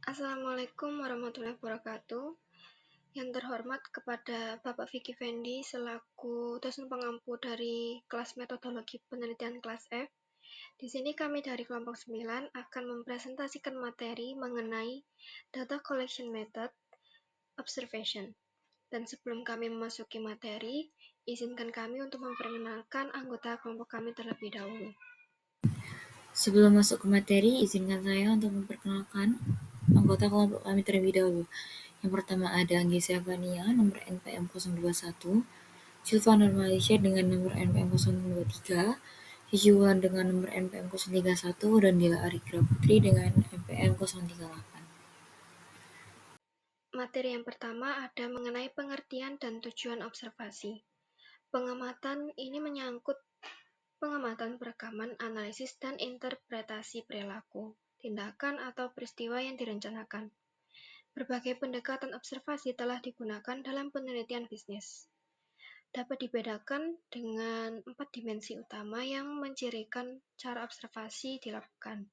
Assalamualaikum warahmatullahi wabarakatuh. Yang terhormat kepada Bapak Vicky Fendi selaku dosen pengampu dari kelas metodologi penelitian kelas F. Di sini kami dari kelompok 9 akan mempresentasikan materi mengenai data collection method observation. Dan sebelum kami memasuki materi, izinkan kami untuk memperkenalkan anggota kelompok kami terlebih dahulu. Sebelum masuk ke materi, izinkan saya untuk memperkenalkan anggota kelompok kami terlebih dahulu. Yang pertama ada Anggi Sevania, nomor NPM 021, Silva Malaysia dengan nomor NPM 023, Hijuan dengan nomor NPM 031, dan Dila Arigra Putri dengan NPM 038. Materi yang pertama ada mengenai pengertian dan tujuan observasi. Pengamatan ini menyangkut pengamatan perekaman, analisis, dan interpretasi perilaku, tindakan, atau peristiwa yang direncanakan. Berbagai pendekatan observasi telah digunakan dalam penelitian bisnis. Dapat dibedakan dengan 4 dimensi utama yang mencirikan cara observasi dilakukan.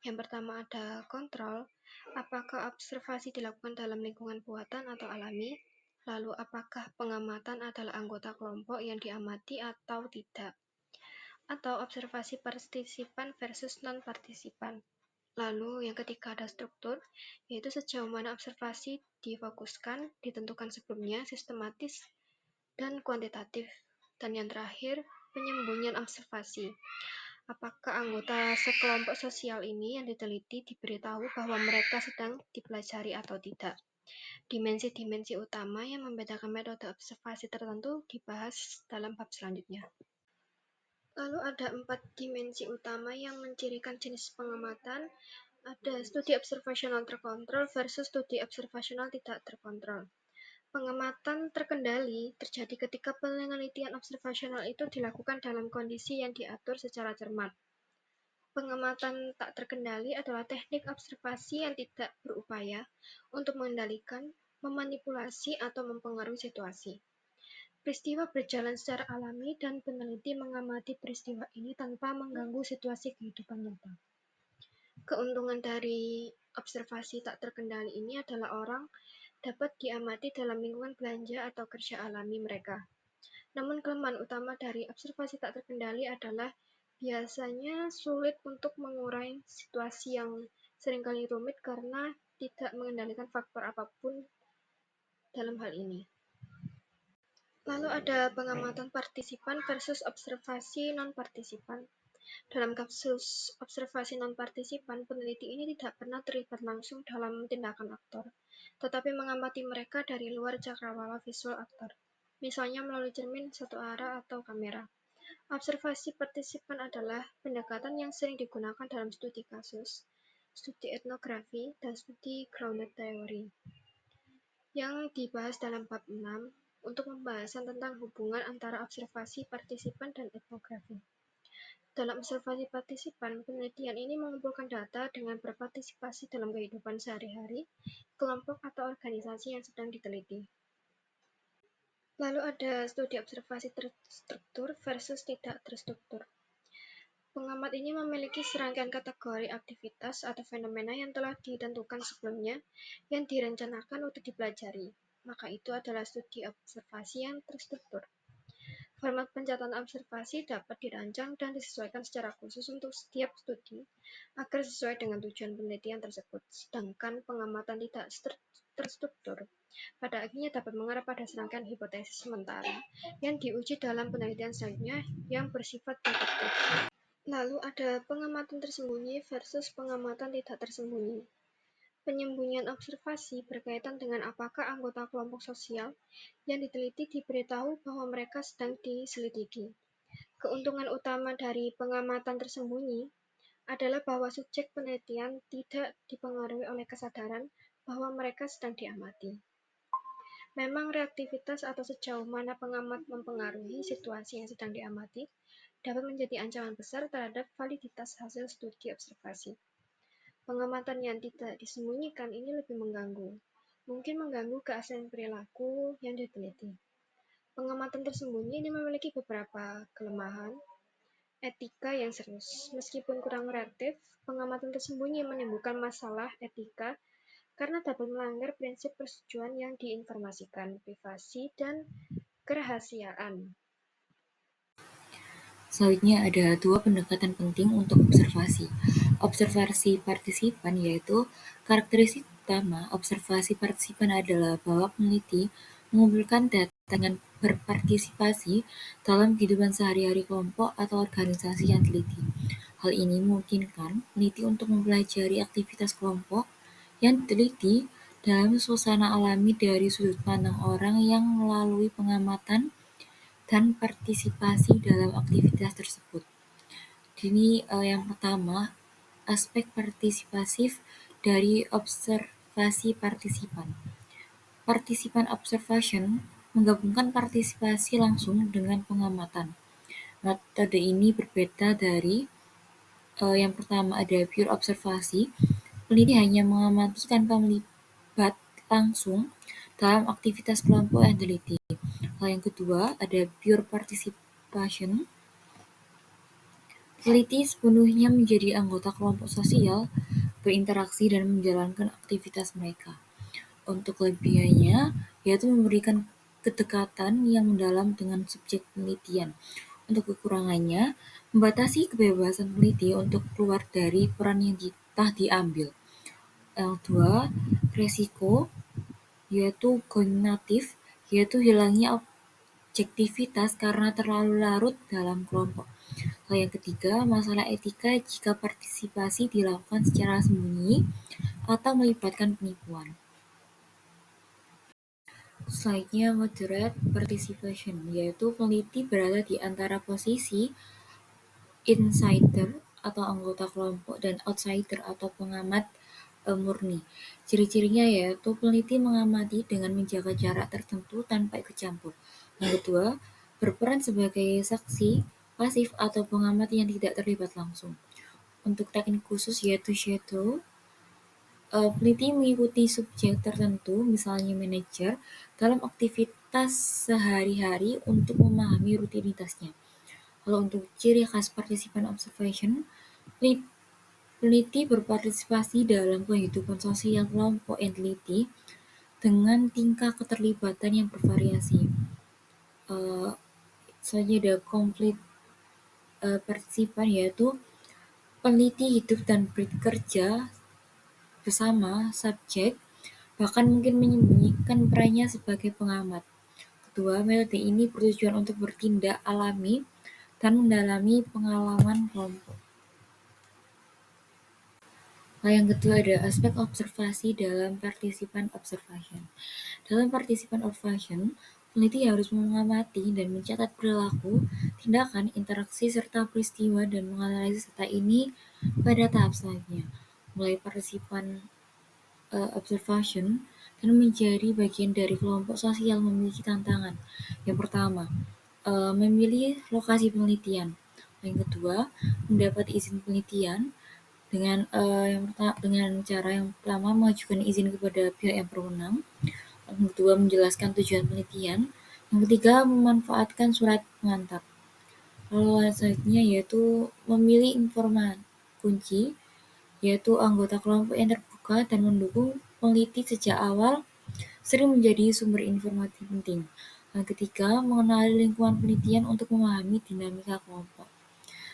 Yang pertama ada kontrol, apakah observasi dilakukan dalam lingkungan buatan atau alami, lalu apakah pengamatan adalah anggota kelompok yang diamati atau tidak, atau observasi partisipan versus non-partisipan. Lalu yang ketiga ada struktur, yaitu sejauh mana observasi difokuskan, ditentukan sebelumnya, sistematis, dan kuantitatif. Dan yang terakhir, penyembunyian observasi. Apakah anggota sekelompok sosial ini yang diteliti diberitahu bahwa mereka sedang dipelajari atau tidak. Dimensi-dimensi utama yang membedakan metode observasi tertentu dibahas dalam bab selanjutnya. Lalu ada 4 dimensi utama yang mencirikan jenis pengamatan. Ada studi observasional terkontrol versus studi observasional tidak terkontrol. Pengamatan terkendali terjadi ketika penelitian observasional itu dilakukan dalam kondisi yang diatur secara cermat. Pengamatan tak terkendali adalah teknik observasi yang tidak berupaya untuk mengendalikan, memanipulasi, atau mempengaruhi situasi. Peristiwa berjalan secara alami dan peneliti mengamati peristiwa ini tanpa mengganggu situasi kehidupan nyata. Keuntungan dari observasi tak terkendali ini adalah orang dapat diamati dalam lingkungan belanja atau kerja alami mereka. Namun kelemahan utama dari observasi tak terkendali adalah biasanya sulit untuk mengurai situasi yang seringkali rumit karena tidak mengendalikan faktor apapun dalam hal ini. Lalu ada pengamatan partisipan versus observasi non-partisipan. Dalam kasus observasi non-partisipan, peneliti ini tidak pernah terlibat langsung dalam tindakan aktor, tetapi mengamati mereka dari luar cakrawala visual aktor, misalnya melalui cermin satu arah atau kamera. Observasi partisipan adalah pendekatan yang sering digunakan dalam studi kasus, studi etnografi, dan studi grounded theory, yang dibahas dalam bab 6 untuk pembahasan tentang hubungan antara observasi partisipan dan etnografi. Dalam observasi partisipan, penelitian ini mengumpulkan data dengan berpartisipasi dalam kehidupan sehari-hari, kelompok atau organisasi yang sedang diteliti. Lalu ada studi observasi terstruktur versus tidak terstruktur. Pengamat ini memiliki serangkaian kategori aktivitas atau fenomena yang telah ditentukan sebelumnya yang direncanakan untuk dipelajari. Maka itu adalah studi observasi yang terstruktur. Format pencatatan observasi dapat dirancang dan disesuaikan secara khusus untuk setiap studi agar sesuai dengan tujuan penelitian tersebut. Sedangkan pengamatan tidak terstruktur pada akhirnya dapat mengarah pada serangkaian hipotesis sementara yang diuji dalam penelitian selanjutnya yang bersifat deduktif. Lalu ada pengamatan tersembunyi versus pengamatan tidak tersembunyi. Penyembunyian observasi berkaitan dengan apakah anggota kelompok sosial yang diteliti diberitahu bahwa mereka sedang diselidiki. Keuntungan utama dari pengamatan tersembunyi adalah bahwa subjek penelitian tidak dipengaruhi oleh kesadaran bahwa mereka sedang diamati. Memang reaktivitas atau sejauh mana pengamat mempengaruhi situasi yang sedang diamati dapat menjadi ancaman besar terhadap validitas hasil studi observasi. Pengamatan yang tidak disembunyikan ini lebih mengganggu, mungkin mengganggu keaslian perilaku yang diteliti. Pengamatan tersembunyi ini memiliki beberapa kelemahan etika yang serius. Meskipun kurang reaktif, pengamatan tersembunyi menimbulkan masalah etika karena dapat melanggar prinsip persetujuan yang diinformasikan, privasi, dan kerahasiaan. Selanjutnya ada dua pendekatan penting untuk observasi. Observasi partisipan yaitu karakteristik utama observasi partisipan adalah bahwa peneliti mengumpulkan data dengan berpartisipasi dalam kehidupan sehari-hari kelompok atau organisasi yang diteliti. Hal ini memungkinkan peneliti untuk mempelajari aktivitas kelompok yang diteliti dalam suasana alami dari sudut pandang orang yang melalui pengamatan dan partisipasi dalam aktivitas tersebut. Jadi yang pertama, aspek partisipasif dari observasi partisipan. Partisipan observation menggabungkan partisipasi langsung dengan pengamatan. Metode ini berbeda dari yang pertama ada pure observasi. Peneliti hanya mengamati tanpa melibat langsung dalam aktivitas kelompok yang diteliti. Hal yang kedua ada pure participation. Peneliti sepenuhnya menjadi anggota kelompok sosial, berinteraksi dan menjalankan aktivitas mereka. Untuk kelebihannya, yaitu memberikan kedekatan yang mendalam dengan subjek penelitian. Untuk kekurangannya, membatasi kebebasan peneliti untuk keluar dari peran yang telah diambil. Yang kedua, resiko, yaitu kognitif, yaitu hilangnya objektivitas karena terlalu larut dalam kelompok. Hal yang ketiga, masalah etika jika partisipasi dilakukan secara sembunyi atau melibatkan penipuan. Selanjutnya, moderate participation, yaitu peneliti berada di antara posisi insider atau anggota kelompok dan outsider atau pengamat murni. Ciri-cirinya yaitu peneliti mengamati dengan menjaga jarak tertentu tanpa ikut campur. Yang kedua, berperan sebagai saksi pasif atau pengamat yang tidak terlibat langsung. Untuk teknik khusus yaitu shadow, peneliti mengikuti subjek tertentu, misalnya manajer, dalam aktivitas sehari-hari untuk memahami rutinitasnya. Kalau untuk ciri khas partisipan observation, peneliti berpartisipasi dalam kehidupan sosial kelompok yang diteliti dengan tingkat keterlibatan yang bervariasi. Selanjutnya ada konflik partisipan, yaitu peneliti hidup dan bekerja bersama subjek, bahkan mungkin menyembunyikan perannya sebagai pengamat. Kedua, metode ini bertujuan untuk bertindak alami dan mendalami pengalaman kelompok. Yang kedua ada aspek observasi dalam partisipan observation. Dalam partisipan observation, peneliti harus mengamati dan mencatat perilaku, tindakan, interaksi, serta peristiwa dan menganalisis data ini pada tahap selanjutnya. Mulai partisipan observation dan menjadi bagian dari kelompok sosial memiliki tantangan. Yang pertama, memilih lokasi penelitian. Yang kedua, mendapat izin penelitian dengan cara yang pertama mengajukan izin kepada pihak yang berwenang. Yang kedua, menjelaskan tujuan penelitian. Yang ketiga, memanfaatkan surat pengantar. Lalu selanjutnya yaitu memilih informan kunci, yaitu anggota kelompok yang terbuka dan mendukung peneliti sejak awal sering menjadi sumber informasi penting. Yang ketiga, mengenali lingkungan penelitian untuk memahami dinamika kelompok.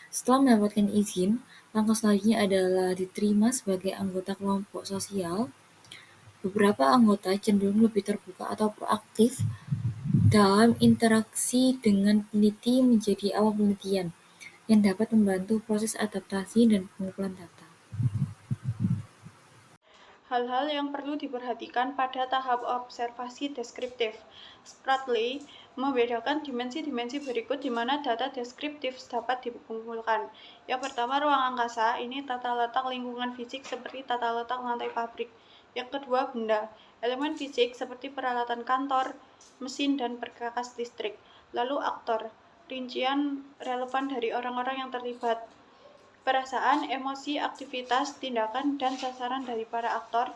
Setelah mendapatkan izin, langkah selanjutnya adalah diterima sebagai anggota kelompok sosial. Beberapa anggota cenderung lebih terbuka atau proaktif dalam interaksi dengan peneliti menjadi awal penelitian yang dapat membantu proses adaptasi dan pengumpulan data. Hal-hal yang perlu diperhatikan pada tahap observasi deskriptif. Spratly membedakan dimensi-dimensi berikut di mana data deskriptif dapat dikumpulkan. Yang pertama, ruang angkasa. Ini tata letak lingkungan fisik seperti tata letak lantai pabrik. Yang kedua, benda. Elemen fisik seperti peralatan kantor, mesin, dan perkakas listrik. Lalu aktor. Rincian relevan dari orang-orang yang terlibat. Perasaan, emosi, aktivitas, tindakan, dan sasaran dari para aktor.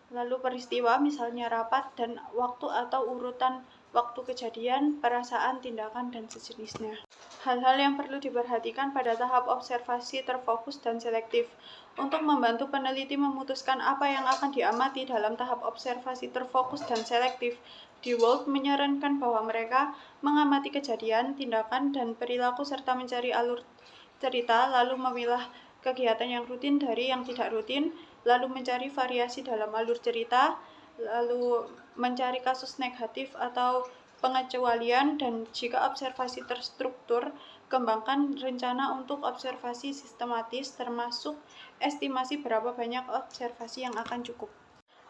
lalu peristiwa misalnya rapat dan waktu atau urutan waktu kejadian, perasaan, tindakan, dan sejenisnya. Hal-hal yang perlu diperhatikan pada tahap observasi terfokus dan selektif. Untuk membantu peneliti memutuskan apa yang akan diamati dalam tahap observasi terfokus dan selektif, DeWolf menyarankan bahwa mereka mengamati kejadian, tindakan, dan perilaku serta mencari alur cerita, lalu memilah kegiatan yang rutin dari yang tidak rutin, lalu mencari variasi dalam alur cerita, lalu mencari kasus negatif atau pengecualian, dan jika observasi terstruktur, kembangkan rencana untuk observasi sistematis termasuk estimasi berapa banyak observasi yang akan cukup.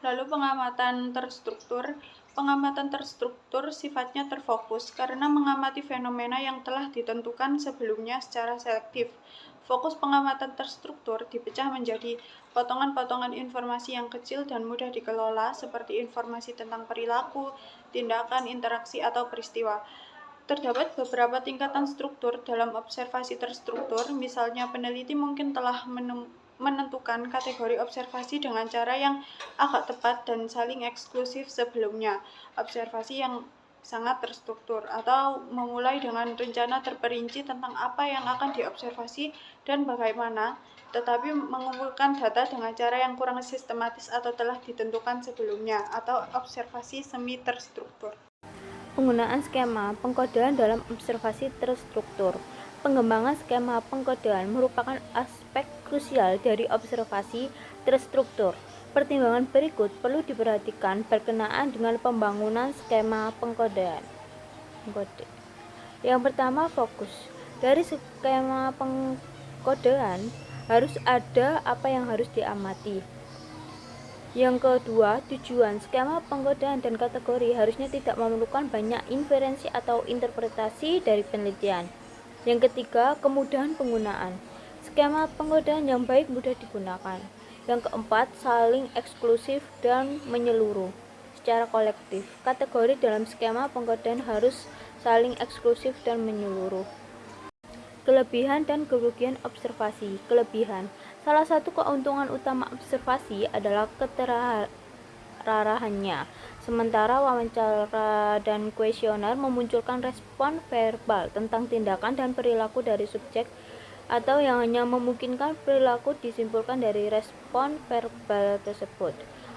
Lalu pengamatan terstruktur. Pengamatan terstruktur sifatnya terfokus karena mengamati fenomena yang telah ditentukan sebelumnya secara selektif. Fokus pengamatan terstruktur dipecah menjadi potongan-potongan informasi yang kecil dan mudah dikelola seperti informasi tentang perilaku, tindakan, interaksi, atau peristiwa. Terdapat beberapa tingkatan struktur dalam observasi terstruktur, misalnya peneliti mungkin telah menentukan kategori observasi dengan cara yang agak tepat dan saling eksklusif sebelumnya, observasi yang sangat terstruktur, atau memulai dengan rencana terperinci tentang apa yang akan diobservasi dan bagaimana, tetapi mengumpulkan data dengan cara yang kurang sistematis atau telah ditentukan sebelumnya, atau observasi semi terstruktur. Penggunaan skema pengkodean dalam observasi terstruktur. Pengembangan skema pengkodean merupakan aspek krusial dari observasi terstruktur. Pertimbangan berikut perlu diperhatikan berkenaan dengan pembangunan skema pengkodean. Yang pertama, fokus. Dari skema pengkodean harus ada apa yang harus diamati. Yang kedua, tujuan. Skema pengkodean dan kategori harusnya tidak memerlukan banyak inferensi atau interpretasi dari penelitian. Yang ketiga, kemudahan penggunaan. Skema pengkodean yang baik mudah digunakan. Yang keempat, saling eksklusif dan menyeluruh secara kolektif. Kategori dalam skema pengkodean harus saling eksklusif dan menyeluruh. Kelebihan dan kerugian observasi. Kelebihan. Salah satu keuntungan utama observasi adalah keterarahannya. Sementara wawancara dan kuesioner memunculkan respon verbal tentang tindakan dan perilaku dari subjek, atau yang hanya memungkinkan perilaku disimpulkan dari respon verbal tersebut.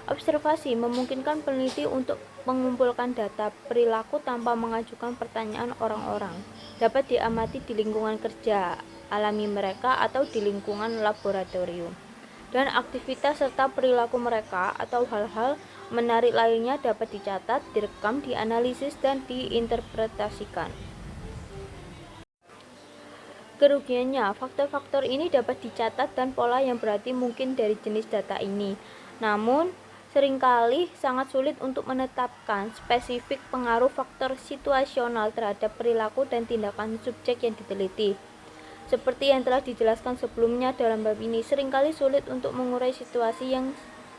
Observasi memungkinkan peneliti untuk mengumpulkan data perilaku tanpa mengajukan pertanyaan orang-orang. Dapat diamati di lingkungan kerja alami mereka atau di lingkungan laboratorium. Dan aktivitas serta perilaku mereka atau hal-hal menarik lainnya dapat dicatat, direkam, dianalisis, dan diinterpretasikan. Kerugiannya, faktor-faktor ini dapat dicatat dan pola yang berarti mungkin dari jenis data ini. Namun, seringkali sangat sulit untuk menetapkan spesifik pengaruh faktor situasional terhadap perilaku dan tindakan subjek yang diteliti. Seperti yang telah dijelaskan sebelumnya dalam bab ini, seringkali sulit untuk mengurai situasi yang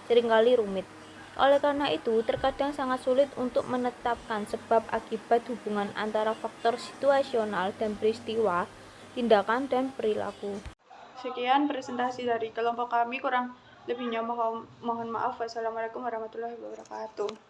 seringkali rumit. Oleh karena itu, terkadang sangat sulit untuk menetapkan sebab akibat hubungan antara faktor situasional dan peristiwa, tindakan, dan perilaku. Sekian presentasi dari kelompok kami, kurang lebihnya mohon maaf. Wassalamualaikum warahmatullahi wabarakatuh.